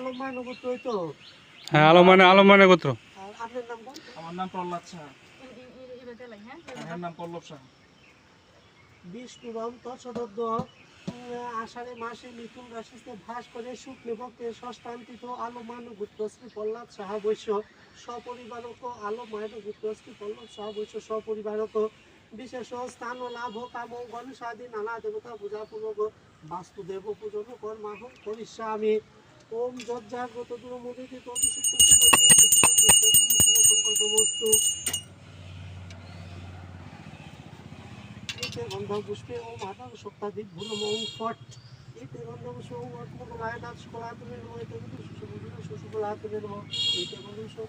আলম গোত্র হইতো। হ্যাঁ আলম মানে গোত্র। আর আপনার নামটা? আমার নাম প্রহ্লাদ সাহা। আমার নাম পল্লব সাহা। বিষ্ণুরম তৎসদদ্দ আষাঢ়ে মাসে মিথুন রাশিতে ভাস করে শুক্লে পক্ষে ষষ্ঠান্তিত আলমানু গোত্র শ্রী প্রহ্লাদ সাহা বৈশ্য সপরিবারক আলমানু গোত্র শ্রী প্রহ্লাদ সাহা বৈশ্য সপরিবারক বিশেষ স্থান লাভ কাম গণেশাদি নানা দেবতা পূজাপূর্বক বাস্তুদেব পূজন কর্মাহম করিষ্যামি। ওম যজ্জাগ্রত দুরমুদিত অভিষিক্ত সংকল্পবস্তু এতে গন্ধ পুষ্পে ওম আদান সপ্তাধিক ভুলম ওম ফট এতে গন্ধ পুষ্পে ওম অর্কমলায় দাস কলাতুলের নয় তেমনি সুশুকুলাতুলের নয় এতে গন্ধ সব